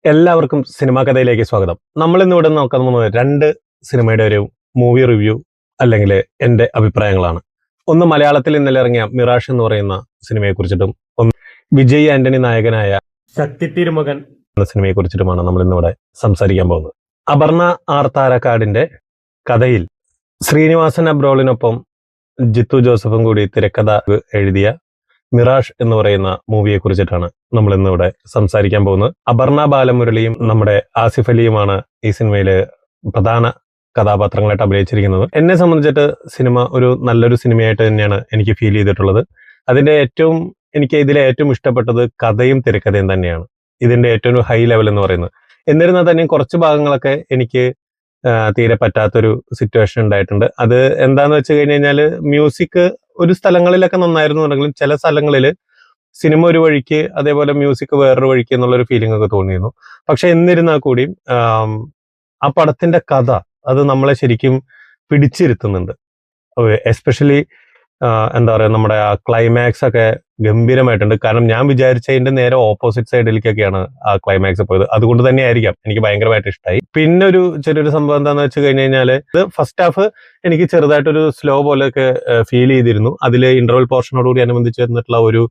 എല്ലാവർക്കും സിനിമാ കഥയിലേക്ക് സ്വാഗതം. നമ്മൾ ഇന്ന് ഇവിടെ നോക്കാൻ പോകുന്നത് രണ്ട് സിനിമയുടെ ഒരു മൂവി റിവ്യൂ അല്ലെങ്കിൽ എന്റെ അഭിപ്രായങ്ങളാണ്. ഒന്ന് മലയാളത്തിൽ ഇന്നലെ ഇറങ്ങിയ മിറാഷ് എന്ന് പറയുന്ന സിനിമയെ കുറിച്ചിട്ടും ഒന്ന് വിജയ് ആന്റണി നായകനായ ശക്തി തിരുമകൻ എന്ന സിനിമയെ കുറിച്ചിട്ടുമാണ് നമ്മൾ ഇന്നിവിടെ സംസാരിക്കാൻ പോകുന്നത്. അപർണ ആർ താരക്കാടിന്റെ കഥയിൽ ശ്രീനിവാസൻ അബ്രോളിനൊപ്പം ജിത്തു ജോസഫും കൂടി തിരക്കഥ എഴുതിയ മിറാഷ് എന്ന് പറയുന്ന മൂവിയെ കുറിച്ചിട്ടാണ് നമ്മൾ ഇന്നിവിടെ സംസാരിക്കാൻ പോകുന്നത്. അപർണ ബാലമുരളിയും നമ്മുടെ ആസിഫ് അലിയുമാണ് ഈ സിനിമയില് പ്രധാന കഥാപാത്രങ്ങളായിട്ട് അഭിനയിച്ചിരിക്കുന്നത്. എന്നെ സംബന്ധിച്ചിട്ട് സിനിമ ഒരു നല്ലൊരു സിനിമയായിട്ട് തന്നെയാണ് എനിക്ക് ഫീൽ ചെയ്തിട്ടുള്ളത്. എനിക്ക് ഇതിലെ ഏറ്റവും ഇഷ്ടപ്പെട്ടത് കഥയും തിരക്കഥയും തന്നെയാണ്. ഇതിന്റെ ഏറ്റവും ഹൈ ലെവൽ എന്ന് പറയുന്നത്. എന്നിരുന്നാൽ തന്നെയും കുറച്ച് ഭാഗങ്ങളൊക്കെ എനിക്ക് തീരെ പറ്റാത്തൊരു സിറ്റുവേഷൻ ഉണ്ടായിട്ടുണ്ട്. അത് എന്താന്ന് വെച്ച് കഴിഞ്ഞ് കഴിഞ്ഞാല് മ്യൂസിക് ഒരു സ്ഥലങ്ങളിലൊക്കെ നന്നായിരുന്നു എന്നുണ്ടെങ്കിലും ചില സ്ഥലങ്ങളിൽ സിനിമ ഒരു വഴിക്ക് അതേപോലെ മ്യൂസിക് വേറൊരു വഴിക്ക് എന്നുള്ളൊരു ഫീലിംഗ് ഒക്കെ തോന്നിയിരുന്നു. പക്ഷെ എന്നിരുന്നാൽ കൂടിയും ആ പടത്തിന്റെ കഥ അത് നമ്മളെ ശരിക്കും പിടിച്ചിരുത്തുന്നുണ്ട്. എസ്പെഷ്യലി എന്താ പറയാ, നമ്മുടെ ആ ക്ലൈമാക്സ് ഒക്കെ ഗംഭീരമായിട്ടുണ്ട്. കാരണം ഞാൻ വിചാരിച്ചതിന്റെ നേരെ ഓപ്പോസിറ്റ് സൈഡിലേക്കൊക്കെയാണ് ആ ക്ലൈമാക്സ് പോയത്. അതുകൊണ്ട് തന്നെ ആയിരിക്കാം എനിക്ക് ഭയങ്കരമായിട്ട് ഇഷ്ടമായി. പിന്നെ ഒരു ചെറിയൊരു സംഭവം എന്താന്ന് വെച്ച് കഴിഞ്ഞ് കഴിഞ്ഞാല് ഇത് ഫസ്റ്റ് ഹാഫ് എനിക്ക് ചെറുതായിട്ടൊരു സ്ലോ പോലെയൊക്കെ ഫീൽ ചെയ്തിരുന്നു. അതിൽ ഇന്റർവൽ പോർഷനോടുകൂടി അനുബന്ധിച്ച് വന്നിട്ടുള്ള ഒരു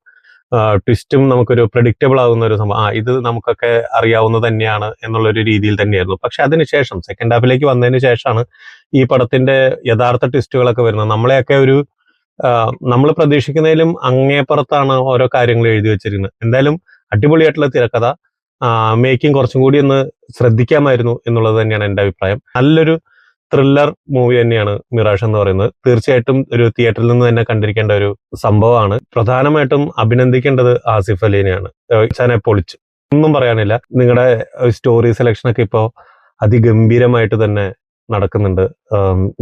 ട്വിസ്റ്റും നമുക്കൊരു പ്രഡിക്റ്റബിൾ ആകുന്ന ഒരു സംഭവം, ഇത് നമുക്കൊക്കെ അറിയാവുന്നത് തന്നെയാണ് എന്നുള്ളൊരു രീതിയിൽ തന്നെയായിരുന്നു. പക്ഷെ അതിനുശേഷം സെക്കൻഡ് ഹാഫിലേക്ക് വന്നതിന് ശേഷമാണ് ഈ പടത്തിന്റെ യഥാർത്ഥ ട്വിസ്റ്റുകളൊക്കെ വരുന്നത്. നമ്മളെയൊക്കെ നമ്മൾ പ്രതീക്ഷിക്കുന്നതിലും അങ്ങേപ്പുറത്താണ് ഓരോ കാര്യങ്ങൾ എഴുതി വെച്ചിരിക്കുന്നത്. എന്തായാലും അടിപൊളിയായിട്ടുള്ള തിരക്കഥ, മേക്കിംഗ് കുറച്ചും കൂടി ഒന്ന് ശ്രദ്ധിക്കാമായിരുന്നു എന്നുള്ളത് തന്നെയാണ് എന്റെ അഭിപ്രായം. നല്ലൊരു ത്രില്ലർ മൂവി തന്നെയാണ് മിറാഷ് എന്ന് പറയുന്നത്. തീർച്ചയായിട്ടും ഒരു തിയേറ്ററിൽ നിന്ന് തന്നെ കണ്ടിരിക്കേണ്ട ഒരു സംഭവമാണ്. പ്രധാനമായിട്ടും അഭിനന്ദിക്കേണ്ടത് ആസിഫ് അലിനെയാണ്. ചാനെ പൊളിച്ചു, ഒന്നും പറയാനില്ല. നിങ്ങളുടെ സ്റ്റോറി സെലക്ഷൻ ഒക്കെ ഇപ്പോൾ അതിഗംഭീരമായിട്ട് തന്നെ നടക്കുന്നുണ്ട്.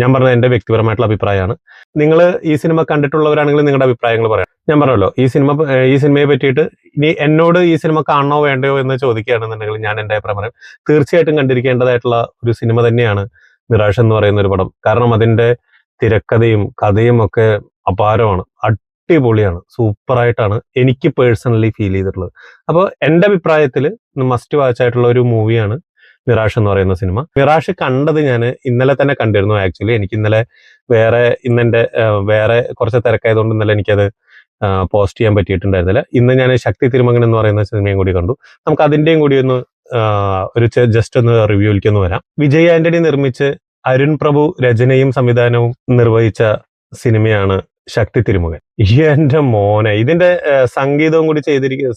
ഞാൻ പറഞ്ഞ എന്റെ വ്യക്തിപരമായിട്ടുള്ള അഭിപ്രായമാണ്. നിങ്ങൾ ഈ സിനിമ കണ്ടിട്ടുള്ളവരാണെങ്കിൽ നിങ്ങളുടെ അഭിപ്രായങ്ങൾ പറയാം. ഞാൻ പറഞ്ഞല്ലോ, ഈ സിനിമയെ പറ്റിയിട്ട് ഇനി എന്നോട് ഈ സിനിമ കാണണോ വേണ്ടയോ എന്ന് ചോദിക്കുകയാണെന്നുണ്ടെങ്കിൽ ഞാൻ എന്റെ അഭിപ്രായം പറയാം. തീർച്ചയായിട്ടും കണ്ടിരിക്കേണ്ടതായിട്ടുള്ള ഒരു സിനിമ തന്നെയാണ് മിറാഷ് എന്ന് പറയുന്ന ഒരു പടം. കാരണം അതിന്റെ തിരക്കഥയും കഥയും ഒക്കെ അപാരമാണ്, അടിപൊളിയാണ്, സൂപ്പറായിട്ടാണ് എനിക്ക് പേഴ്സണലി ഫീൽ ചെയ്തിട്ടുള്ളത്. അപ്പോൾ എന്റെ അഭിപ്രായത്തിൽ മസ്റ്റ് വാച്ച് ആയിട്ടുള്ള ഒരു മൂവിയാണ് മിറാഷ് എന്ന് പറയുന്ന സിനിമ. മിറാഷ് കണ്ടത് ഞാൻ ഇന്നലെ തന്നെ കണ്ടിരുന്നു. ആക്ച്വലി എനിക്ക് ഇന്നലെ വേറെ കുറച്ച് തിരക്കായതുകൊണ്ട് ഇന്നലെ എനിക്കത് പോസ്റ്റ് ചെയ്യാൻ പറ്റിയിട്ടുണ്ടായിരുന്നില്ല. ഇന്ന് ഞാൻ ശക്തി തിരുമകൻ എന്ന് പറയുന്ന സിനിമയും കൂടി കണ്ടു. നമുക്ക് അതിന്റെയും കൂടി ഒന്ന് ജസ്റ്റ് ഒന്ന് റിവ്യൂയിലേക്ക് ഒന്ന് വരാം. വിജയ് ആന്റണി നിർമ്മിച്ച് അരുൺ പ്രഭു രചനയും സംവിധാനവും നിർവഹിച്ച സിനിമയാണ് ശക്തി തിരുമകൻ. എന്റെ മോനെ, ഇതിന്റെ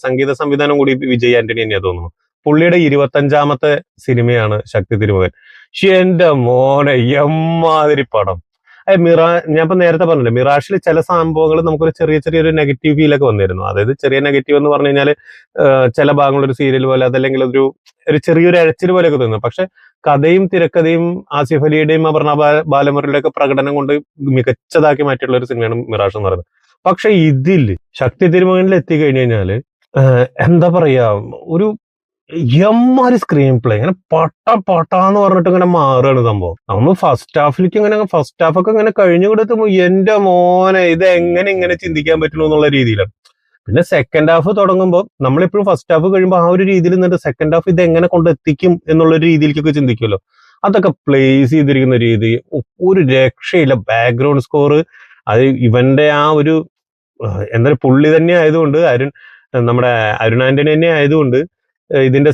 സംഗീത സംവിധാനം കൂടി വിജയ് ആന്റണി തന്നെയാ തോന്നുന്നു. പുള്ളിയുടെ 25ാമത്തെ സിനിമയാണ് ശക്തി തിരുമകൻ. എന്റെ മോനെ, എമ്മാതിരി പടം. ഞാൻ ഇപ്പൊ നേരത്തെ പറഞ്ഞില്ലേ, മിറാഷിൽ ചില സംഭവങ്ങൾ നമുക്കൊരു ചെറിയൊരു നെഗറ്റീവ് ഫീലൊക്കെ വന്നിരുന്നു. അതായത് ചെറിയ നെഗറ്റീവ് എന്ന് പറഞ്ഞു കഴിഞ്ഞാൽ ചില ഭാഗങ്ങളൊരു സീരിയൽ പോലെ, അതല്ലെങ്കിൽ ഒരു ചെറിയൊരു അഴച്ചിൽ പോലെയൊക്കെ തോന്നുന്നു. പക്ഷെ കഥയും തിരക്കഥയും ആസിഫ് അലിയുടെയും അപർണ ബാലമുരളിയുടെ ഒക്കെ പ്രകടനം കൊണ്ട് മികച്ചതാക്കി മാറ്റിയിട്ടുള്ള ഒരു സിനിമയാണ് മിറാഷ് എന്ന് പറയുന്നത്. പക്ഷെ ഇതിൽ ശക്തി തിരുമകനിൽ എത്തിക്കഴിഞ്ഞു കഴിഞ്ഞാല് എന്താ പറയാ, ഒരു എമ്മാതിരി സ്ക്രീൻ പ്ലേ, ഇങ്ങനെ പട്ടാന്ന് പറഞ്ഞിട്ട് ഇങ്ങനെ മാറുകയാണ് സംഭവം. നമ്മൾ ഫസ്റ്റ് ഹാഫൊക്കെ ഇങ്ങനെ കഴിഞ്ഞു കൊടുത്തുമ്പോ എന്റെ മോനെ, ഇത് എങ്ങനെ ചിന്തിക്കാൻ പറ്റുള്ളൂ എന്നുള്ള രീതിയിലാണ്. പിന്നെ സെക്കൻഡ് ഹാഫ് തുടങ്ങുമ്പോൾ നമ്മളിപ്പോഴും ഫസ്റ്റ് ഹാഫ് കഴിയുമ്പോൾ ആ ഒരു രീതിയിൽ നിന്നിട്ട് സെക്കൻഡ് ഹാഫ് ഇത് എങ്ങനെ കൊണ്ടെത്തിക്കും എന്നുള്ളൊരു രീതിയിലേക്കൊക്കെ ചിന്തിക്കുമല്ലോ. അതൊക്കെ പ്ലേസ് ചെയ്തിരിക്കുന്ന രീതി ഒരു രക്ഷയില്ല. ബാക്ക്ഗ്രൗണ്ട് സ്കോർ, അത് ഇവന്റെ ആ ഒരു എന്തായാലും പുള്ളി തന്നെ ആയതുകൊണ്ട്, നമ്മുടെ അരുൺ ആന്റണി തന്നെ ആയതുകൊണ്ട് ഇതിന്റെ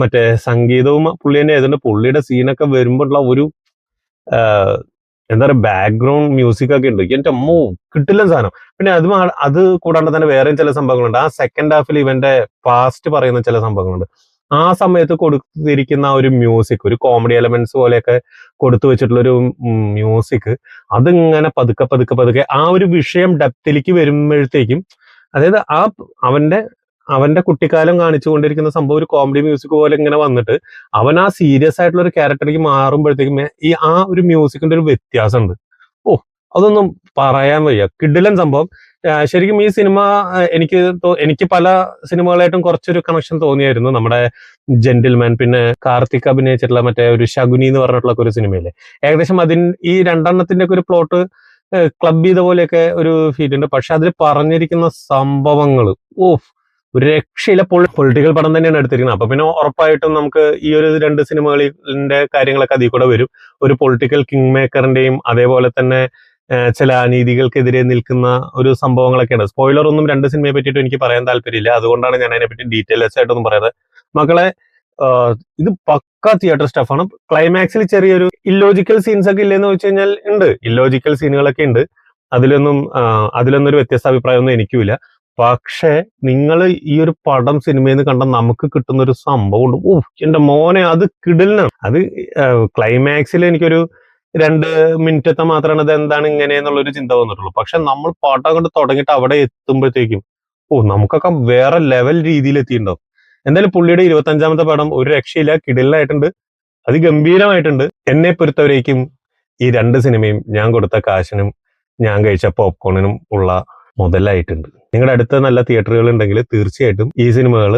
മറ്റേ സംഗീതവും പുള്ളി തന്നെ ആയതുകൊണ്ട് പുള്ളിയുടെ സീനൊക്കെ വരുമ്പോഴുള്ള ഒരു എന്താ പറയുക, ബാക്ക്ഗ്രൗണ്ട് മ്യൂസിക് ഒക്കെ ഉണ്ട്. എന്റെ അമ്മോ, കിട്ടില്ല സാധനം. പിന്നെ അത് കൂടാണ്ട് തന്നെ വേറെയും ചില സംഭവങ്ങളുണ്ട്. ആ സെക്കൻഡ് ഹാഫിൽ ഇവന്റെ പാസ്റ്റ് പറയുന്ന ചില സംഭവങ്ങളുണ്ട്. ആ സമയത്ത് കൊടുത്തിരിക്കുന്ന ഒരു മ്യൂസിക്, ഒരു കോമഡി എലമെന്റ്സ് പോലെയൊക്കെ കൊടുത്തു വെച്ചിട്ടുള്ള ഒരു മ്യൂസിക്, അതിങ്ങനെ പതുക്കെ ആ ഒരു വിഷയം ഡെപ്തിലേക്ക് വരുമ്പോഴത്തേക്കും, അതായത് അവന്റെ കുട്ടിക്കാലം കാണിച്ചുകൊണ്ടിരിക്കുന്ന സംഭവം ഒരു കോമഡി മ്യൂസിക് പോലെ ഇങ്ങനെ വന്നിട്ട് അവൻ ആ സീരിയസ് ആയിട്ടുള്ള ഒരു ക്യാരക്ടറിലേക്ക് മാറുമ്പോഴത്തേക്കും ആ ഒരു മ്യൂസിക്കിന്റെ ഒരു വ്യത്യാസമുണ്ട്. അതൊന്നും പറയാൻ വയ്യ, കിടിലൻ സംഭവം. ശരിക്കും ഈ സിനിമ എനിക്ക് പല സിനിമകളായിട്ടും കുറച്ചൊരു കണക്ഷൻ തോന്നിയായിരുന്നു. നമ്മുടെ ജെന്റിൽമാൻ, പിന്നെ കാർത്തിക് അഭിനയിച്ചിട്ടുള്ള മറ്റേ ഒരു ശകുനി എന്ന് പറഞ്ഞിട്ടുള്ള ഒരു സിനിമയിലെ ഏകദേശം ഈ രണ്ടെണ്ണത്തിന്റെ ഒക്കെ ഒരു പ്ലോട്ട് ക്ലബ് ചെയ്ത പോലെയൊക്കെ ഒരു ഫീൽ ഉണ്ട്. പക്ഷെ അതിൽ പറഞ്ഞിരിക്കുന്ന സംഭവങ്ങൾ ഒരു രക്ഷയില്ല. പൊളിറ്റിക്കൽ പടം തന്നെയാണ് എടുത്തിരിക്കുന്നത്. അപ്പൊ പിന്നെ ഉറപ്പായിട്ടും നമുക്ക് ഈ ഒരു 2 സിനിമകളിന്റെ കാര്യങ്ങളൊക്കെ അതിൽ കൂടെ വരും. ഒരു പൊളിറ്റിക്കൽ കിങ് മേക്കറിന്റെയും അതേപോലെ തന്നെ ചില അനീതികൾക്കെതിരെ നിൽക്കുന്ന ഒരു സംഭവങ്ങളൊക്കെയാണ്. സ്പോയിലർ ഒന്നും 2 സിനിമയെ പറ്റിയിട്ട് എനിക്ക് പറയാൻ താല്പര്യമില്ല. അതുകൊണ്ടാണ് ഞാൻ അതിനെപ്പറ്റി ഡീറ്റെയിൽസ് ആയിട്ടൊന്നും പറയുന്നത്. മക്കളെ, ഇത് പക്ക തിയേറ്റർ സ്റ്റഫാണ്. ക്ലൈമാക്സിൽ ചെറിയൊരു ഇല്ലോജിക്കൽ സീൻസ് ഒക്കെ ഇല്ലെന്ന് വെച്ച് കഴിഞ്ഞാൽ ഉണ്ട്. ഇല്ലോജിക്കൽ സീനുകളൊക്കെ ഉണ്ട്. അതിലൊന്നും ഒരു വ്യത്യസ്ത അഭിപ്രായമൊന്നും എനിക്കുമില്ല. പക്ഷേ നിങ്ങൾ ഈ ഒരു പടം സിനിമയിൽ നിന്ന് കണ്ട നമുക്ക് കിട്ടുന്ന ഒരു സംഭവം ഉണ്ട്. ഓ എന്റെ മോനെ, അത് കിടിലനാണ്. അത് ക്ലൈമാക്സിൽ എനിക്കൊരു 2 മിനിറ്റത്തെ മാത്രമാണ് അത് എന്താണ് ഇങ്ങനെ എന്നുള്ളൊരു ചിന്ത വന്നിട്ടുള്ളൂ. പക്ഷെ നമ്മൾ പടം കൊണ്ട് തുടങ്ങിയിട്ട് അവിടെ എത്തുമ്പോഴത്തേക്കും നമുക്കൊക്കെ വേറെ ലെവൽ രീതിയിൽ എത്തിയിട്ടുണ്ടാവും. എന്തായാലും പുള്ളിയുടെ 25ാമത്തെ പടം ഒരു രക്ഷയില്ല, കിടിലനായിട്ടുണ്ട്, അതിഗംഭീരമായിട്ടുണ്ട്. എന്നെ പൊരുത്തവരേക്കും ഈ 2 സിനിമയും ഞാൻ കൊടുത്ത കാശിനും ഞാൻ കഴിച്ച പോപ്കോണിനും ഉള്ള മുതലായിട്ടുണ്ട്. നിങ്ങളുടെ അടുത്ത നല്ല തിയേറ്ററുകൾ ഉണ്ടെങ്കിൽ തീർച്ചയായിട്ടും ഈ സിനിമകൾ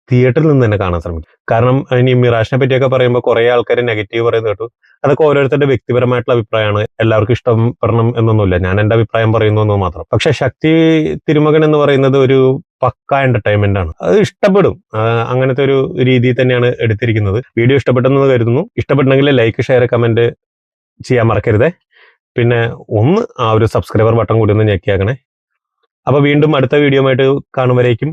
തിയേറ്ററിൽ നിന്ന് തന്നെ കാണാൻ ശ്രമിക്കും. കാരണം ഇനി മിറാഷിനെ പറ്റിയൊക്കെ പറയുമ്പോൾ കുറെ ആൾക്കാർ നെഗറ്റീവ് പറയുന്നത് കേട്ടു. അതൊക്കെ ഓരോരുത്തരുടെ വ്യക്തിപരമായിട്ടുള്ള അഭിപ്രായമാണ്. എല്ലാവർക്കും ഇഷ്ടപ്പെടണം എന്നൊന്നുമില്ല. ഞാൻ എന്റെ അഭിപ്രായം പറയുന്നു എന്ന് മാത്രം. പക്ഷെ ശക്തി തിരുമകൻ എന്ന് പറയുന്നത് ഒരു പക്ക എന്റർടൈൻമെന്റ് ആണ്. അത് ഇഷ്ടപ്പെടും. അങ്ങനത്തെ ഒരു രീതിയിൽ തന്നെയാണ് എടുത്തിരിക്കുന്നത്. വീഡിയോ ഇഷ്ടപ്പെട്ടെന്ന് കരുതുന്നു. ഇഷ്ടപ്പെട്ടെങ്കിൽ ലൈക്ക്, ഷെയർ, കമന്റ് ചെയ്യാൻ മറക്കരുതേ. പിന്നെ ആ ഒരു സബ്സ്ക്രൈബർ ബട്ടൺ കൂടി ഒന്ന് ഞെക്കിയാക്കണേ. അപ്പൊ വീണ്ടും അടുത്ത വീഡിയോ ആയിട്ട് കാണുമ്പോഴേക്കും